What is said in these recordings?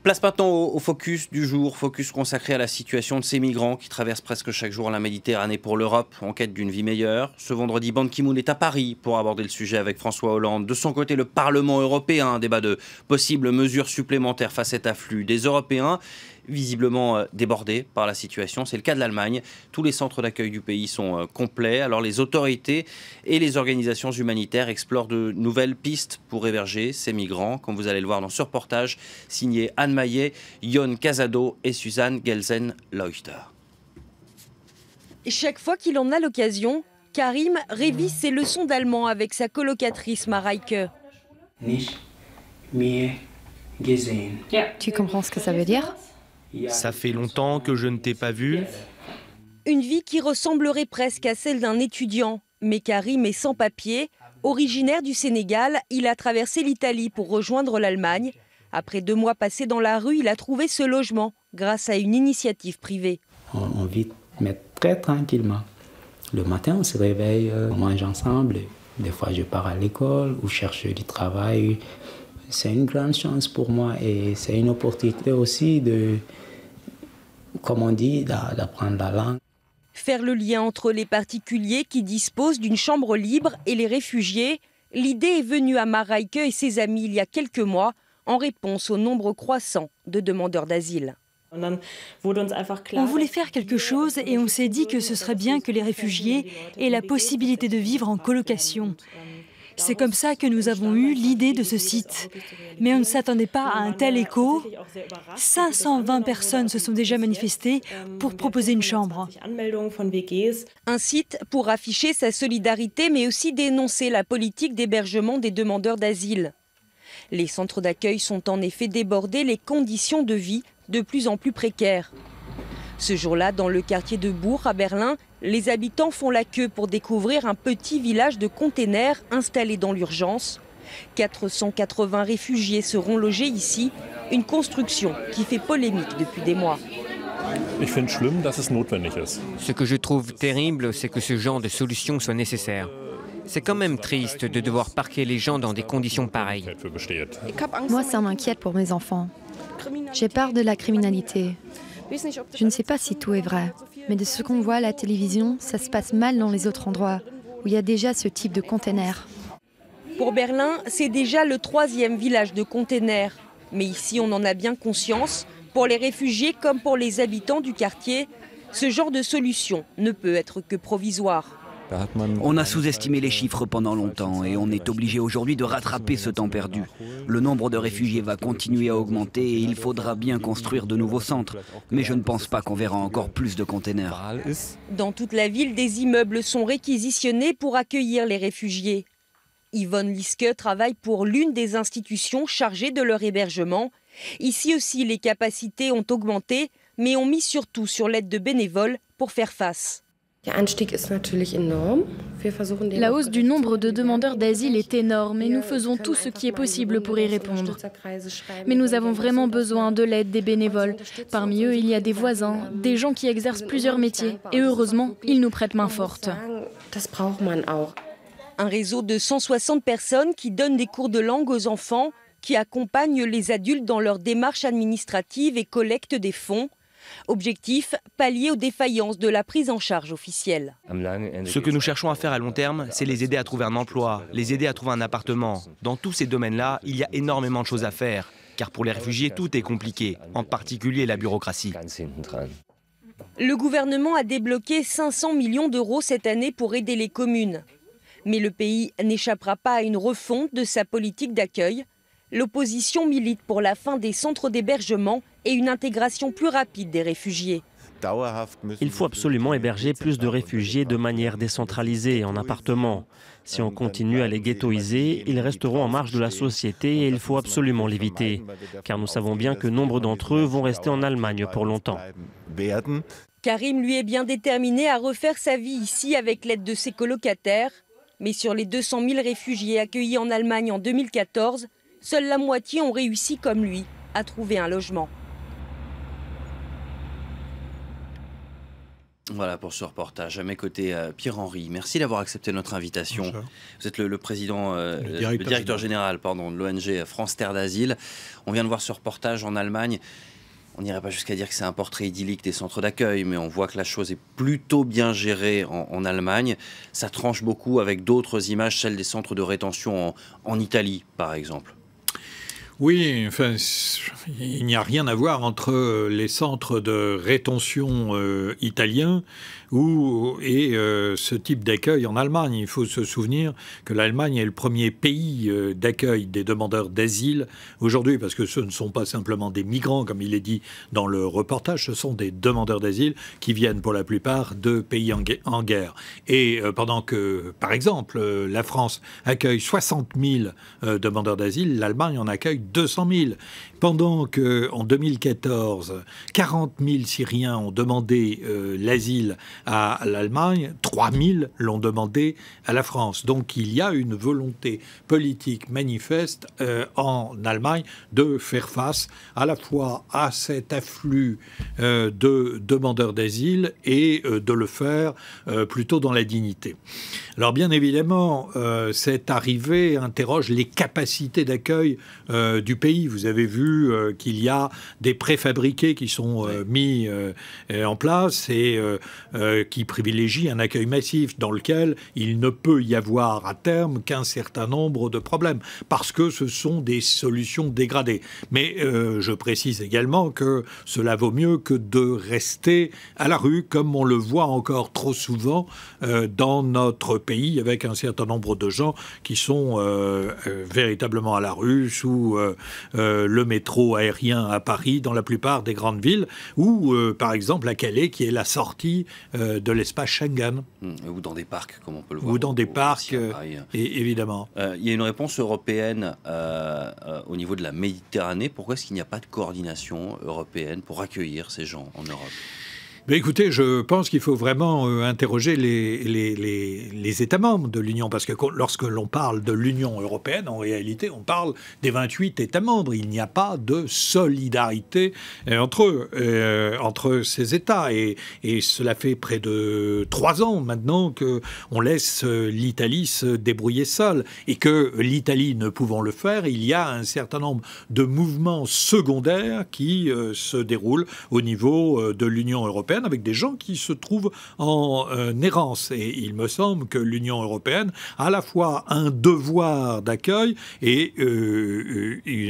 Place maintenant au focus du jour, focus consacré à la situation de ces migrants qui traversent presque chaque jour la Méditerranée pour l'Europe en quête d'une vie meilleure. Ce vendredi, Ban Ki-moon est à Paris pour aborder le sujet avec François Hollande. De son côté, le Parlement européen, un débat de possibles mesures supplémentaires face à cet afflux. Des Européens visiblement débordés par la situation. C'est le cas de l'Allemagne. Tous les centres d'accueil du pays sont complets. Alors les autorités et les organisations humanitaires explorent de nouvelles pistes pour héberger ces migrants, comme vous allez le voir dans ce reportage signé Anne Maillet, Yon Casado et Suzanne Gelsen-Leuchter. Chaque fois qu'il en a l'occasion, Karim révise ses leçons d'allemand avec sa colocatrice Mareike. Tu comprends ce que ça veut dire ? Ça fait longtemps que je ne t'ai pas vu. Une vie qui ressemblerait presque à celle d'un étudiant. Mais Karim est sans papier. Originaire du Sénégal, il a traversé l'Italie pour rejoindre l'Allemagne. Après 2 mois passés dans la rue, il a trouvé ce logement grâce à une initiative privée. On vit mais très tranquillement. Le matin, on se réveille, on mange ensemble. Des fois, je pars à l'école ou cherche du travail. C'est une grande chance pour moi et c'est une opportunité aussi de, comme on dit, d'apprendre la langue. Faire le lien entre les particuliers qui disposent d'une chambre libre et les réfugiés, l'idée est venue à Mareike et ses amis il y a quelques mois en réponse au nombre croissant de demandeurs d'asile. On voulait faire quelque chose et on s'est dit que ce serait bien que les réfugiés aient la possibilité de vivre en colocation. C'est comme ça que nous avons eu l'idée de ce site. Mais on ne s'attendait pas à un tel écho. 520 personnes se sont déjà manifestées pour proposer une chambre. Un site pour afficher sa solidarité, mais aussi dénoncer la politique d'hébergement des demandeurs d'asile. Les centres d'accueil sont en effet débordés, les conditions de vie de plus en plus précaires. Ce jour-là, dans le quartier de Bourg, à Berlin, les habitants font la queue pour découvrir un petit village de containers installé dans l'urgence. 480 réfugiés seront logés ici, une construction qui fait polémique depuis des mois. Ce que je trouve terrible, c'est que ce genre de solution soit nécessaire. C'est quand même triste de devoir parquer les gens dans des conditions pareilles. Moi, ça m'inquiète pour mes enfants. J'ai peur de la criminalité. Je ne sais pas si tout est vrai, mais de ce qu'on voit à la télévision, ça se passe mal dans les autres endroits où il y a déjà ce type de containers. Pour Berlin, c'est déjà le 3e village de containers. Mais ici, on en a bien conscience. Pour les réfugiés comme pour les habitants du quartier, ce genre de solution ne peut être que provisoire. On a sous-estimé les chiffres pendant longtemps et on est obligé aujourd'hui de rattraper ce temps perdu. Le nombre de réfugiés va continuer à augmenter et il faudra bien construire de nouveaux centres. Mais je ne pense pas qu'on verra encore plus de containers. Dans toute la ville, des immeubles sont réquisitionnés pour accueillir les réfugiés. Yvonne Liske travaille pour l'une des institutions chargées de leur hébergement. Ici aussi, les capacités ont augmenté, mais on mise surtout sur l'aide de bénévoles pour faire face. La hausse du nombre de demandeurs d'asile est énorme et nous faisons tout ce qui est possible pour y répondre. Mais nous avons vraiment besoin de l'aide des bénévoles. Parmi eux, il y a des voisins, des gens qui exercent plusieurs métiers. Et heureusement, ils nous prêtent main forte. Un réseau de 160 personnes qui donnent des cours de langue aux enfants, qui accompagnent les adultes dans leurs démarches administratives et collectent des fonds. Objectif, pallier aux défaillances de la prise en charge officielle. Ce que nous cherchons à faire à long terme, c'est les aider à trouver un emploi, les aider à trouver un appartement. Dans tous ces domaines-là, il y a énormément de choses à faire. Car pour les réfugiés, tout est compliqué, en particulier la bureaucratie. Le gouvernement a débloqué 500 millions d'euros cette année pour aider les communes. Mais le pays n'échappera pas à une refonte de sa politique d'accueil. L'opposition milite pour la fin des centres d'hébergement et une intégration plus rapide des réfugiés. Il faut absolument héberger plus de réfugiés de manière décentralisée, en appartements. Si on continue à les ghettoiser, ils resteront en marge de la société et il faut absolument l'éviter. Car nous savons bien que nombre d'entre eux vont rester en Allemagne pour longtemps. Karim, lui, est bien déterminé à refaire sa vie ici avec l'aide de ses colocataires. Mais sur les 200 000 réfugiés accueillis en Allemagne en 2014, seule la moitié ont réussi, comme lui, à trouver un logement. Voilà pour ce reportage. À mes côtés, Pierre-Henri, merci d'avoir accepté notre invitation. Bonjour. Vous êtes le président, le directeur général de l'ONG France Terre d'Asile. On vient de voir ce reportage en Allemagne. On n'irait pas jusqu'à dire que c'est un portrait idyllique des centres d'accueil, mais on voit que la chose est plutôt bien gérée en Allemagne. Ça tranche beaucoup avec d'autres images, celles des centres de rétention en Italie, par exemple. Oui, enfin, il n'y a rien à voir entre les centres de rétention italiens et ce type d'accueil en Allemagne. Il faut se souvenir que l'Allemagne est le premier pays d'accueil des demandeurs d'asile aujourd'hui, parce que ce ne sont pas simplement des migrants, comme il est dit dans le reportage, ce sont des demandeurs d'asile qui viennent pour la plupart de pays en guerre. Et pendant que, par exemple, la France accueille 60 000 demandeurs d'asile, l'Allemagne en accueille 200 000. Pendant qu'en 2014, 40 000 Syriens ont demandé l'asile à l'Allemagne, 3 000 l'ont demandé à la France. Donc il y a une volonté politique manifeste en Allemagne de faire face à la fois à cet afflux de demandeurs d'asile et de le faire plutôt dans la dignité. Alors bien évidemment, cette arrivée interroge les capacités d'accueil du pays. Vous avez vu qu'il y a des préfabriqués qui sont mis en place et qui privilégient un accueil massif dans lequel il ne peut y avoir à terme qu'un certain nombre de problèmes, parce que ce sont des solutions dégradées. Mais je précise également que cela vaut mieux que de rester à la rue, comme on le voit encore trop souvent dans notre pays, avec un certain nombre de gens qui sont véritablement à la rue, sous le métro aérien à Paris, dans la plupart des grandes villes, ou par exemple à Calais, qui est la sortie de l'espace Schengen. Ou dans des parcs, comme on peut le voir. Ou dans des parcs, évidemment. Il y a une réponse européenne au niveau de la Méditerranée. Pourquoi est-ce qu'il n'y a pas de coordination européenne pour accueillir ces gens en Europe ? Mais écoutez, je pense qu'il faut vraiment interroger les États membres de l'Union, parce que lorsque l'on parle de l'Union européenne, en réalité, on parle des 28 États membres. Il n'y a pas de solidarité entre ces États. Et cela fait près de 3 ans maintenant qu'on laisse l'Italie se débrouiller seule. Et que l'Italie ne pouvant le faire, il y a un certain nombre de mouvements secondaires qui se déroulent au niveau de l'Union européenne, avec des gens qui se trouvent en errance. Et il me semble que l'Union européenne a à la fois un devoir d'accueil et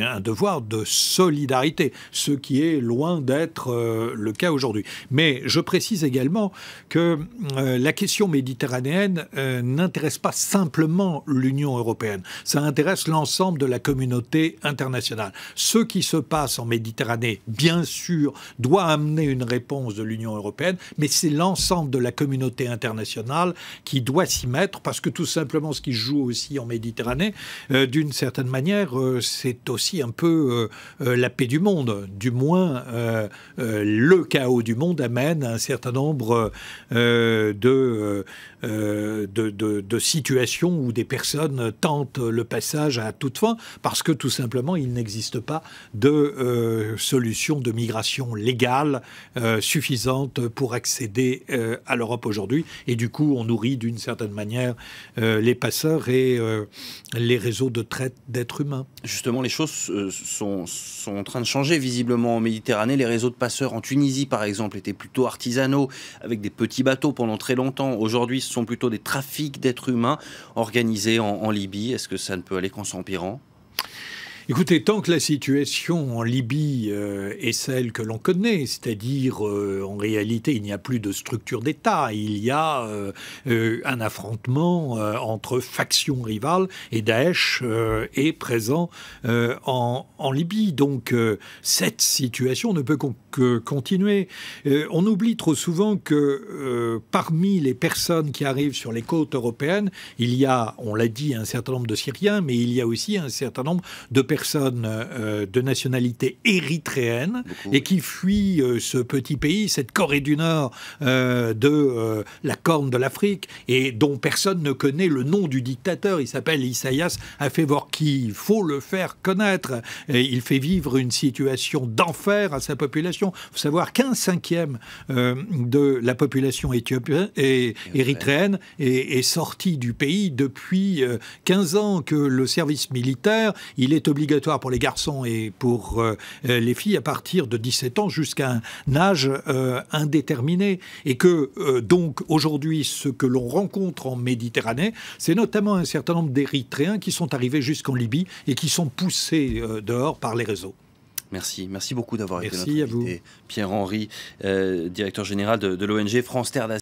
un devoir de solidarité, ce qui est loin d'être le cas aujourd'hui. Mais je précise également que la question méditerranéenne n'intéresse pas simplement l'Union européenne. Ça intéresse l'ensemble de la communauté internationale. Ce qui se passe en Méditerranée, bien sûr, doit amener une réponse de l'Union européenne, mais c'est l'ensemble de la communauté internationale qui doit s'y mettre, parce que tout simplement ce qui se joue aussi en Méditerranée, d'une certaine manière, c'est aussi un peu la paix du monde. Du moins, le chaos du monde amène un certain nombre de situations où des personnes tentent le passage à toute fin, parce que tout simplement, il n'existe pas de solution de migration légale suffisante pour accéder à l'Europe aujourd'hui. Et du coup, on nourrit d'une certaine manière les passeurs et les réseaux de traite d'êtres humains. Justement, les choses sont en train de changer visiblement en Méditerranée. Les réseaux de passeurs en Tunisie, par exemple, étaient plutôt artisanaux, avec des petits bateaux pendant très longtemps. Aujourd'hui, ce sont plutôt des trafics d'êtres humains organisés en Libye. Est-ce que ça ne peut aller qu'en s'empirant ? Écoutez, tant que la situation en Libye est celle que l'on connaît, c'est-à-dire en réalité il n'y a plus de structure d'État, il y a un affrontement entre factions rivales, et Daesh est présent en Libye. Donc cette situation ne peut que continuer. On oublie trop souvent que parmi les personnes qui arrivent sur les côtes européennes, il y a, on l'a dit, un certain nombre de Syriens, mais il y a aussi un certain nombre de personnes personnes de nationalité érythréenne et qui fuient ce petit pays, cette Corée du Nord de la Corne de l'Afrique, et dont personne ne connaît le nom du dictateur. Il s'appelle Isaias Afewerki. Il faut le faire connaître. Et il fait vivre une situation d'enfer à sa population. Il faut savoir qu'un cinquième de la population éthiopienne et érythréenne est sortie du pays depuis 15 ans, que le service militaire, il est obligatoire pour les garçons et pour les filles à partir de 17 ans jusqu'à un âge indéterminé. Et que donc aujourd'hui, ce que l'on rencontre en Méditerranée, c'est notamment un certain nombre d'Érythréens qui sont arrivés jusqu'en Libye et qui sont poussés dehors par les réseaux. Merci beaucoup d'avoir été notre invité. Pierre Henry, directeur général de l'ONG France Terre d'Asile.